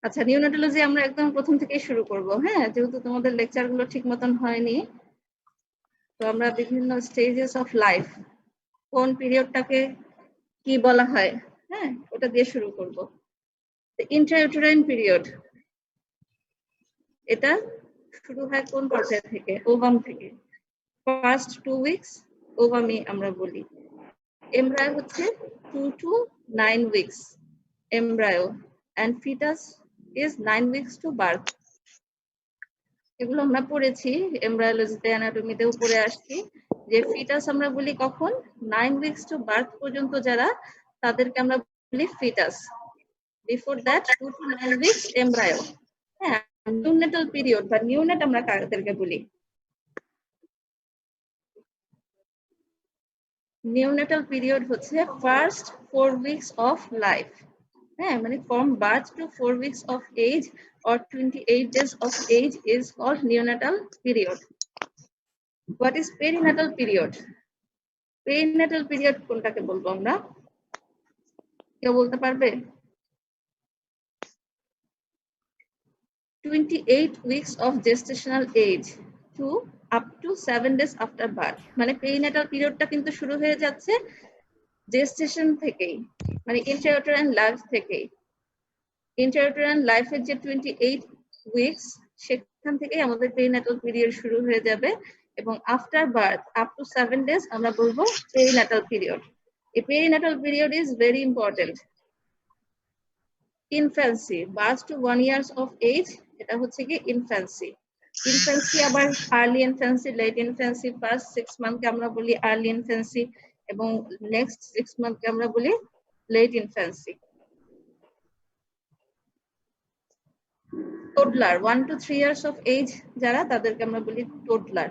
আচ্ছা, নিউনাটোলজি আমরা একদম প্রথম থেকেই শুরু করব। হ্যাঁ, যেহেতু তোমাদের লেকচারগুলো ঠিক মতন হয়নি, তো আমরা বিভিন্ন স্টেজেস অফ লাইফ, কোন পিরিয়ডটাকে কি বলা হয়, হ্যাঁ, ওটা দিয়ে শুরু করব। ইন্ট্রাইউটেরাইন পিরিয়ড, এটা শুরু হয় কোন পর্যায় থেকে? ওভাম থেকে। ফার্স্ট 2 উইকস ওভামি আমরা বলি। এমব্রায়ো হচ্ছে 2 to 9 weeks embryo, and fetus is 9 weeks to birth. এগুলো আমরা পড়েছি এমব্রায়োলজিতে, অ্যানাটমিতেও পড়ে আসছি যে ফিটাস আমরা বলি কখন? 9 উইকস টু বার্থ পর্যন্ত যারা, তাদেরকে আমরা বলি foetus. Before that 2 to 9 weeks embryo. হ্যাঁ, নিউনেটাল পিরিয়ড বা নিউনেট আমরা কাদেরকে বলি? নিউনেটাল পিরিয়ড হচ্ছে ফার্স্ট 4 উইকস অফ লাইফ। হ্যাঁ, মানে from birth to 4 weeks of age or 28 days of age is called neonatal period. What is perinatal period? Perinatal period কোনটাকে বলবো আমরা? কেউ বলতে পারবে? 28 weeks of gestational age to up to 7 days after birth. মানে perinatal periodটা কিন্তু শুরু হয়ে যাচ্ছে gestation থেকেই, মানে intrauterine life থেকেই। intrauterine লাইফের যে 28 উইকস, সেখান থেকেই আমাদের পেরিন্যাটাল পিরিয়ড শুরু হয়ে যাবে, এবং after birth up to 7 days আমরা বলবো পেরিন্যাটাল পিরিয়ড। এই perinatal period is very important. Infancy, birth to 1 years of age, এটা হচ্ছে কি ইনফ্যান্সি। ইনফ্যান্সি আবার early infancy, late infancy, first 6 মান্থকে আমরা বলি আর্লি ইনফ্যান্সি, এবং নেক্সট 6 মান্থকে আমরা বলি late infancy. toddler 1 to 3 years of age যারা, তাদেরকে আমরা বলি toddler।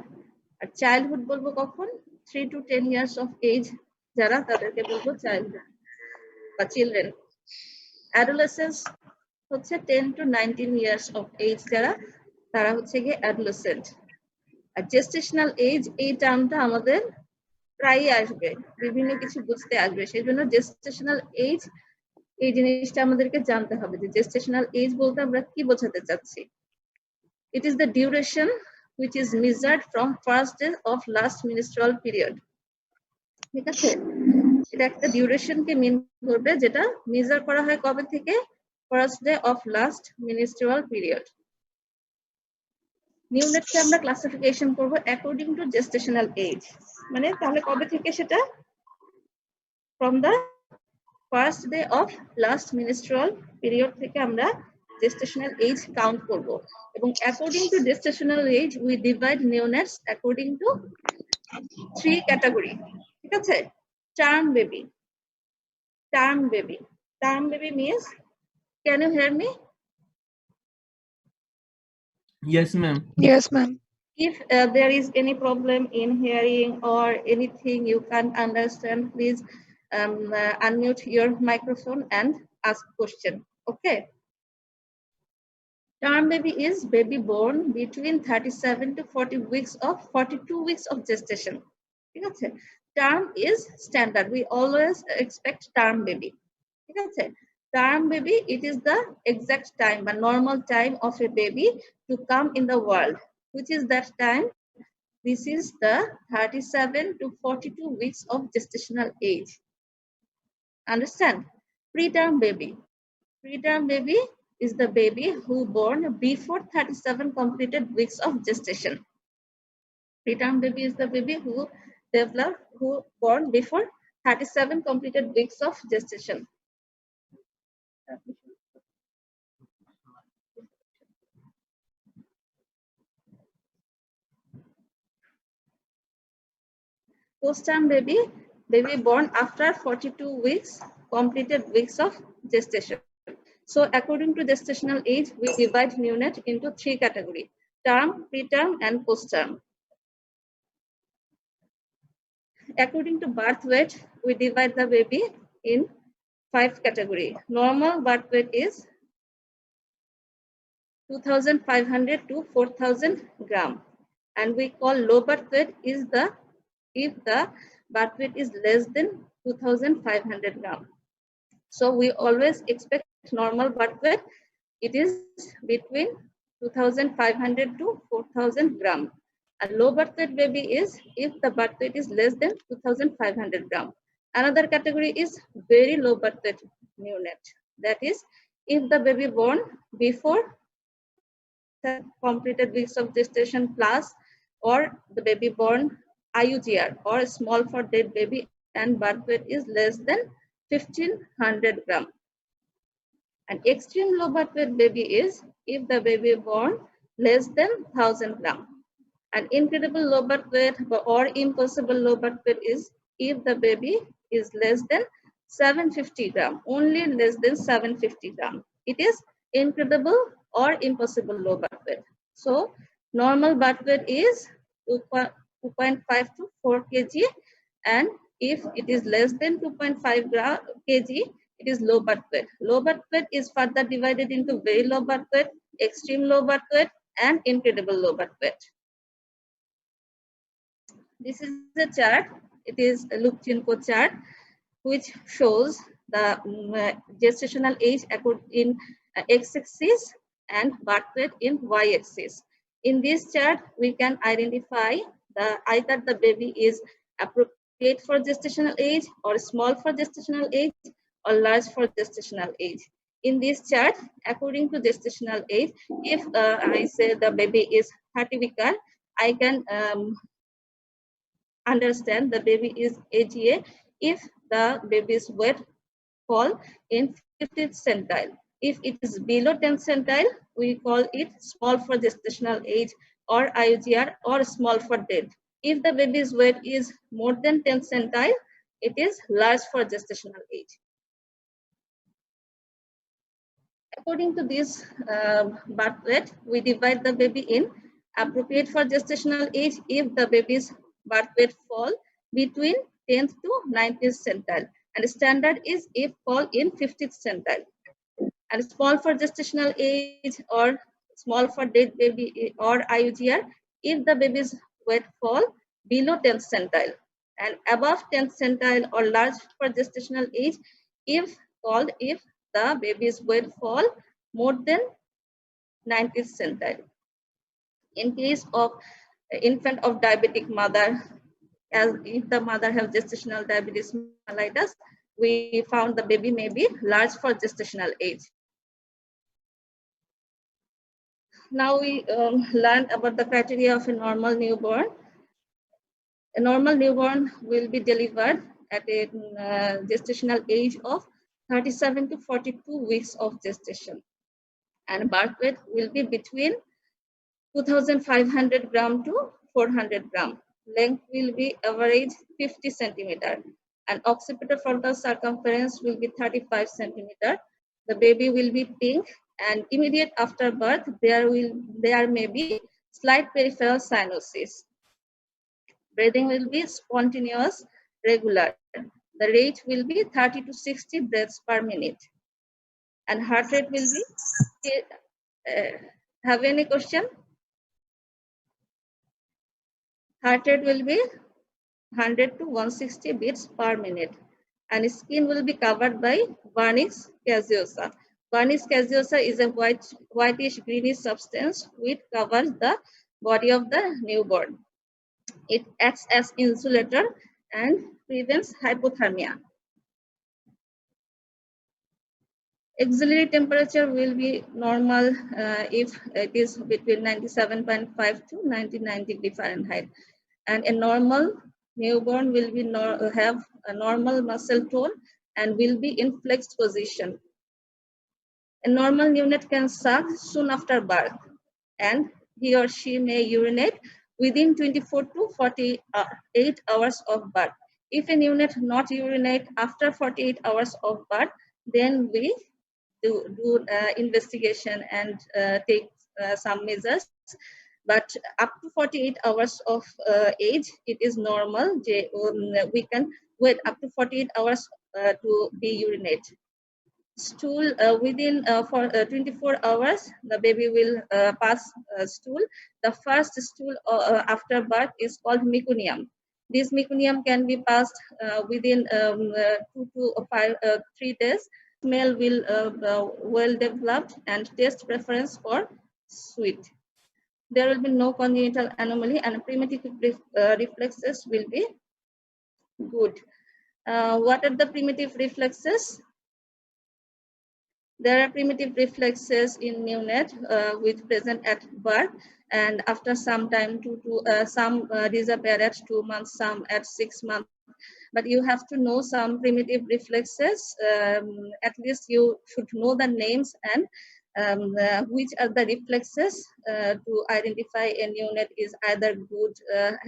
আর চাইল্ডহুড বলবো কখন? 3 to 10 years of age যারা, তাদেরকে বলবো চাইল্ডহুড বা চিলড্রেন। অ্যাডোলেসেন্স হচ্ছে 10 to 19 years of age যারা, তারা হচ্ছে গিয়ে অ্যাডোলেসেন্ট। আর জেস্টেশনাল এজ, এই টার্মটা আমাদের প্রায়ই আসবে, বিভিন্ন কিছু বুঝতে আসবে, সেই জন্য জেস্টেশনাল এজ, এই জিনিসটা আমাদেরকে জানতে হবে যে জেস্টেশনাল এজ বলতে আমরা কি বোঝাতে চাচ্ছি। It is the duration which is measured from first day of last menstrual period. ঠিক আছে, এটা একটা ডিউরেশনকে মিন করবে, যেটা মেজার করা হয় কবে থেকে? First day of last menstrual period. নিউনেটকে আমরা ক্লাসিফিকেশন করব অ্যাকর্ডিং টু জেস্টেশনাল এজ। মানে তাহলে কবে থেকে সেটা? From the first day of last menstrual period থেকে আমরা gestational age count করব, এবং according to gestational age we divide neonates according to 3 category. ঠিক আছে, term baby. Term baby, term baby means, can you hear me? Yes, ma'am. Yes, ma'am. If there is any problem in hearing or anything you can't understand, please unmute your microphone and ask question. Okay. Term baby is baby born between 37 to 42 weeks of gestation. ঠিক আছে, term is standard, we always expect term baby. ঠিক আছে, term baby, it is the exact time বা normal time of a baby to come in the world. Which is that time? This is the 37 to 42 weeks of gestational age. Understand? Preterm baby. Preterm baby is the baby who born before 37 completed weeks of gestation. Preterm baby is the baby who born before 37 completed weeks of gestation. Postterm baby, baby born after 42 weeks completed weeks of gestation. So according to gestational age, we divide neonate into 3 categories: term, preterm, and postterm. According to birth weight, we divide the baby in 5 categories. Normal birth weight is 2,500 to 4,000 gram, and we call low birth weight is if the birth weight is less than 2,500 gram. So we always expect normal birth weight it is between 2,500 to 4,000 gram. A low birth weight baby is if the birth weight is less than 2,500 gram. Another category is very low birth weight neonate. That is, if the baby born before completed weeks of gestation plus, or the baby born IUGR or small for dead baby and birth weight is less than 1,500 gram. An extreme low birth weight baby is if the baby born less than 1,000 gram. An incredible low birth weight or impossible low birth weight is if the baby is less than 750 gram, only less than 750 gram. It is incredible or impossible low birth weight. So normal birth weight is 2.5 to 4 kg, and if it is less than 2.5 kg, it is low birth weight. Low birth weight is further divided into very low birth weight, extreme low birth weight, and incredible low birth weight. This is a chart. It is a Lukchenko chart, which shows the gestational age in x-axis and birth weight in y-axis. In this chart, we can identify either the baby is appropriate for gestational age, or small for gestational age, or large for gestational age. In this chart, according to gestational age, if I say the baby is 30 weeks, I can understand the baby is AGA if the baby's weight fall in 50th centile. If it is below 10th centile, we call it small for gestational age or IUGR or small for dead. If the baby's weight is more than 10th centile, it is large for gestational age. According to this birth weight, we divide the baby in appropriate for gestational age if the baby's birth weight fall between 10th to 19th centile, and standard is if fall in 50th centile. And small for gestational age or small for dead baby or IUGR if the baby's weight fall below 10th centile, and above 10th centile or large for gestational age if called if the baby's weight fall more than 90th centile. In case of infant of diabetic mother, as if the mother has gestational diabetes mellitus, we found the baby may be large for gestational age. Now we learned about the criteria of a normal newborn. A normal newborn will be delivered at a gestational age of 37 to 42 weeks of gestation, and birth weight will be between 2,500 gram to 400 gram. Length will be average 50 centimeter, and occipital frontal circumference will be 35 centimeter. The baby will be pink, and immediate after birth there may be slight peripheral cyanosis. Breathing will be spontaneous, regular. The rate will be 30 to 60 breaths per minute, and heart rate will be. Have any question? Heart rate will be 100 to 160 beats per minute, and skin will be covered by vernix caseosa. Vernix caseosa is a whitish greenish substance which covers the body of the newborn. It acts as insulator and prevents hypothermia. Auxiliary temperature will be normal if it is between 97.5 to 99 degree Fahrenheit. And a normal newborn will be have a normal muscle tone and will be in flexed position. A normal neonate can suck soon after birth, and he or she may urinate within 24 to 48 hours of birth. If a neonate not urinate after 48 hours of birth, then we do investigation and take some measures. But up to 48 hours of age, it is normal. We can wait up to 48 hours to be urinate. Stool within 24 hours, the baby will pass stool. The first stool after birth is called meconium. This meconium can be passed within 2 to 3 days. smell will well developed, and taste preference for sweet. There will be no congenital anomaly, and primitive reflexes will be good. What are the primitive reflexes? There are primitive reflexes in neonate which present at birth, and after some time some disappear at 2 months, some at 6 months. But you have to know some primitive reflexes. At least you should know the names and which are the reflexes to identify a neonate is either good,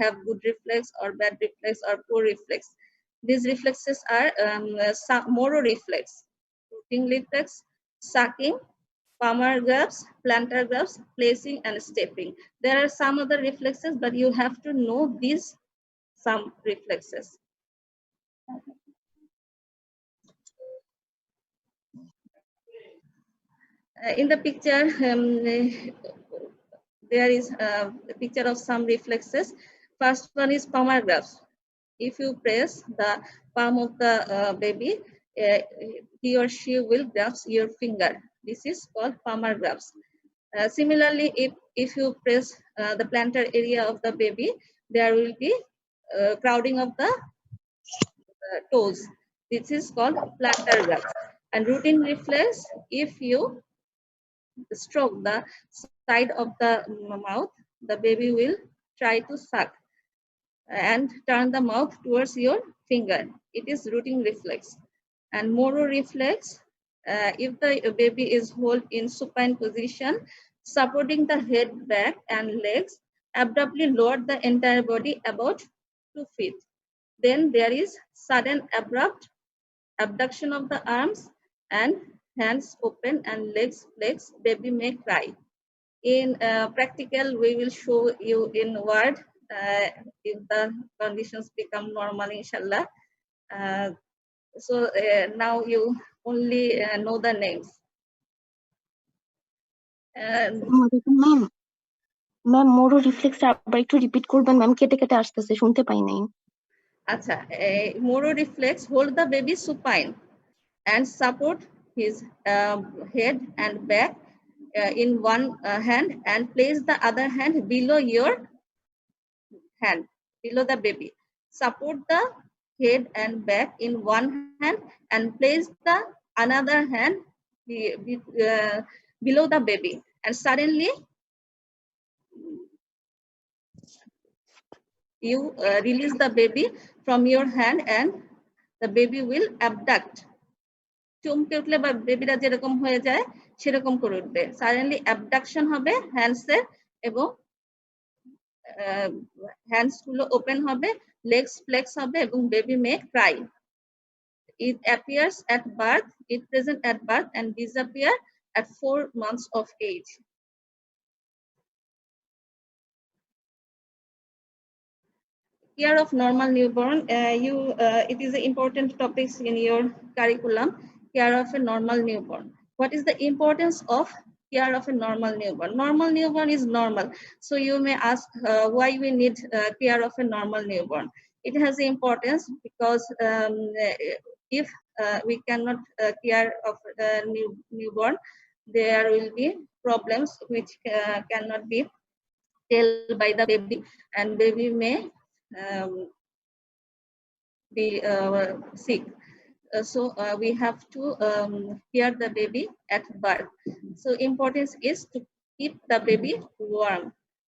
have good reflex, or bad reflex, or poor reflex. These reflexes are Moro reflex, rooting reflex, sucking, palmar grabs, plantar grabs, placing, and stepping. There are some other reflexes, but you have to know these some reflexes. In the picture, there is a picture of some reflexes. First one is palmar grabs. If you press the palm of the baby, he or she will grasp your finger. This is called palmar grabs. Similarly, if you press the plantar area of the baby, there will be crowding of the toes. This is called plantar grabs. And rooting reflex, if you stroke the side of the mouth, the baby will try to suck and turn the mouth towards your finger. It is rooting reflex. And Moro reflex, if the baby is held in supine position, supporting the head, back, and legs, abruptly lower the entire body about 2 feet. Then there is sudden abrupt abduction of the arms and hands open and legs flex. Baby may cry. In practical, we will show you in word if the conditions become normal, inshallah. Now you only know the names. Ma'am ma'am Moro রিফ্লেক্সটা আবার একটু repeat করবেন ma'am, কেটে কেটে আসতেছে, শুনতে পাই নাই। আচ্ছা, Moro reflex, hold the baby supine and support his head and back in one hand and place the other hand below your hand, below the baby. Support the head and back in one hand and place the another hand below the baby. And suddenly you release the baby from your hand and the baby will abduct. চমকে উঠলে বা বেবিরা যেরকম হয়ে যায় সেরকম করে উঠবে। Suddenly abduction হবে হ্যান্ডসের এবং হ্যান্ডস গুলো ওপেন হবে, লেগস ফ্লেক্স হবে এবং baby May Cry. It appears at birth, it present at birth and disappear at 4 months of age. Care of normal newborn, it is an important topic in your curriculum. Care of a normal newborn. What is the importance of care of a normal newborn? Normal newborn is normal. So you may ask why we need care of a normal newborn. It has importance because if we cannot care of a newborn, there will be problems which cannot be told by the baby, and baby may be sick. So we have to care the baby at birth. So importance is to keep the baby warm,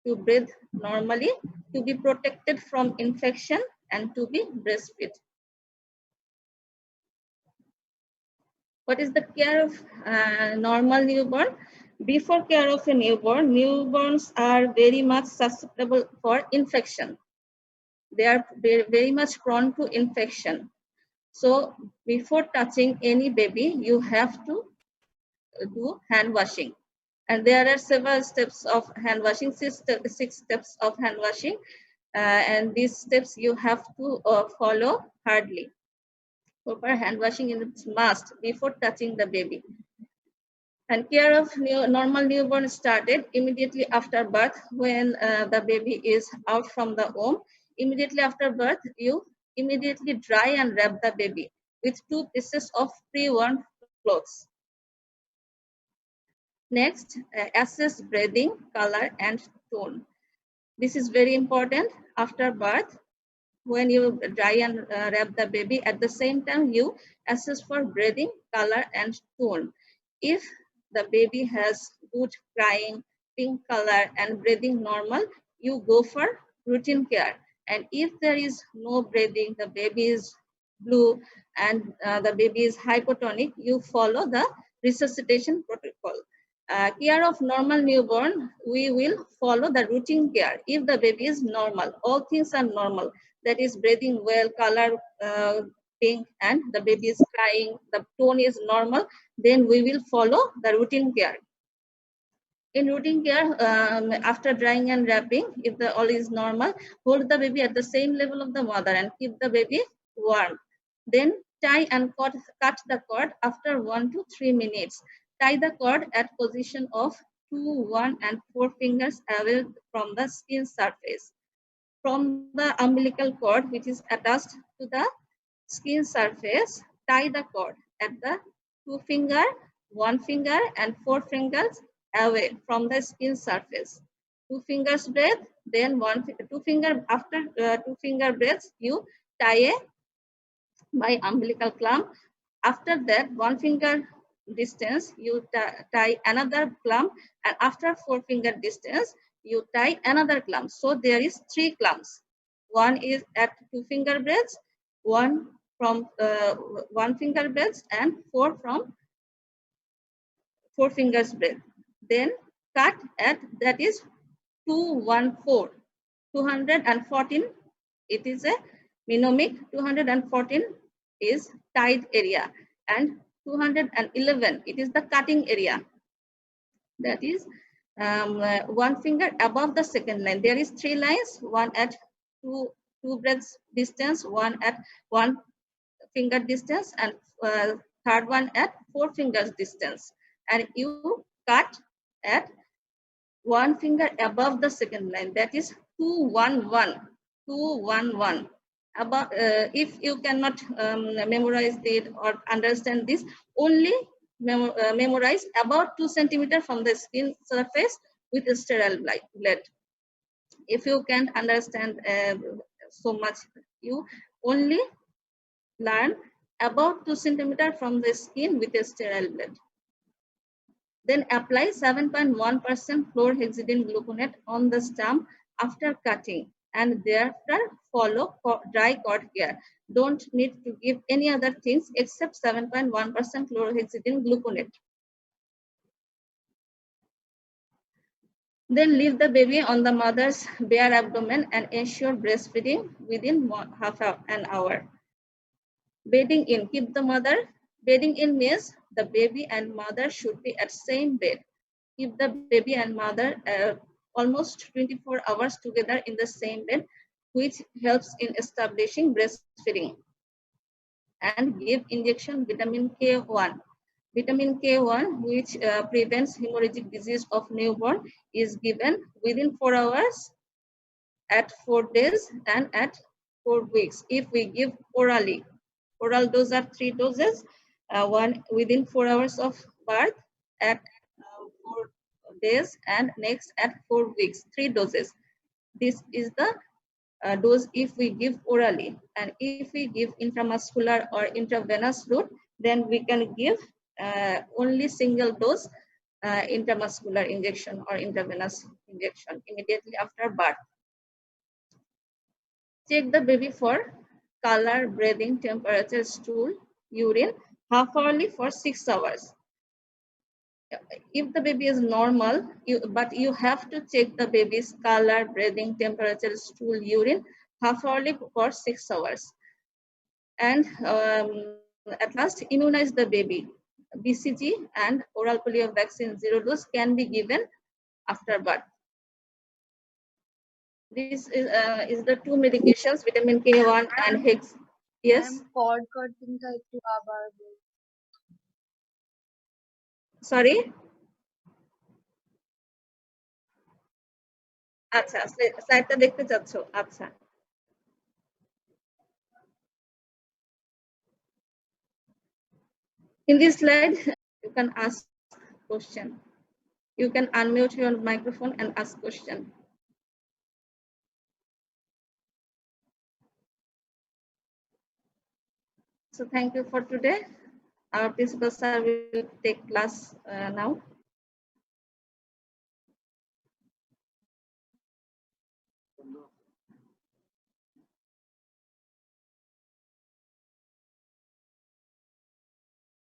to breathe normally, to be protected from infection, and to be breastfed. What is the care of normal newborn? Before care of a newborn, newborns are very much susceptible for infection. They are very much prone to infection. So before touching any baby, you have to do hand washing. And there are several steps of hand washing, 6 steps of hand washing. And these steps you have to follow hardly. Proper hand washing is must before touching the baby. And care of normal newborn started immediately after birth. When the baby is out from the womb, immediately after birth, you immediately dry and wrap the baby with 2 pieces of pre-warmed clothes. Next, assess breathing, color, and tone. This is very important after birth. When you dry and wrap the baby, at the same time you assess for breathing, color, and tone. If the baby has good crying, pink color, and breathing normal, you go for routine care. And if there is no breathing, the baby is blue, and the baby is hypotonic, you follow the resuscitation protocol. Care of normal newborn, we will follow the routine care. If the baby is normal, all things are normal, that is breathing well, color pink, and the baby is crying, the tone is normal, then we will follow the routine care. In routine care, after drying and wrapping, if the all is normal, hold the baby at the same level of the mother and keep the baby warm. Then tie and cut the cord after 1 to 3 minutes. Tie the cord at position of 2, 1, and 4 fingers away from the skin surface. From the umbilical cord, which is attached to the skin surface, tie the cord at the 2 finger, 1 finger, and 4 fingers away from the skin surface. 2 fingers breath, then 2 finger, after 2 finger breaths, you tie a by umbilical clamp. After that, 1 finger distance, you tie another clamp, and after 4 finger distance, you tie another clamp. So there is 3 clamps. One is at 2 finger breaths, one from 1 finger breaths, and 4 from 4 fingers breath. Then cut at, that is 214, 214. It is a mnemonic. 214 is tied area, and 211, it is the cutting area. That is 1 finger above the second line. There is 3 lines, one at 2 breaths distance, one at 1 finger distance, and third one at 4 fingers distance. And you cut at 1 finger above the second line. That is 211, 211. About, if you cannot memorize it or understand this, only memorize about 2 centimeters from the skin surface with a sterile blade. If you can't understand so much, you only learn about 2 centimeters from the skin with a sterile blade. Then apply 7.1% chlorhexidine gluconate on the stump after cutting, and thereafter follow dry cord care. Don't need to give any other things except 7.1% chlorhexidine gluconate. Then leave the baby on the mother's bare abdomen and ensure breastfeeding within half an hour. Bedding in, keep the mother. Bedding in means the baby and mother should be at same bed. Keep the baby and mother almost 24 hours together in the same bed, which helps in establishing breastfeeding. And give injection vitamin K1. Vitamin K1, which prevents hemorrhagic disease of newborn, is given within 4 hours, at 4 days, and at 4 weeks. If we give orally, oral dose are 3 doses, one within 4 hours of birth, at 4 days, and next at 4 weeks, 3 doses. This is the dose if we give orally. And if we give intramuscular or intravenous route, then we can give only single dose intramuscular injection or intravenous injection immediately after birth. Check the baby for color, breathing, temperature, stool, urine, half-hourly for 6 hours. If the baby is normal, but you have to check the baby's color, breathing, temperature, stool, urine, half-hourly for 6 hours. And at last, immunize the baby. BCG and oral polio vaccine 0 dose can be given after birth. This is the 2 medications, vitamin K1 and Hex. Yes. cord cutting का एकটু আবার Sorry. আচ্ছা, স্লাইডটা দেখতে চাচ্ছো? আচ্ছা। In this slide, you can ask question. You can unmute your microphone and ask question. So thank you for today. Our principal sir will take class now.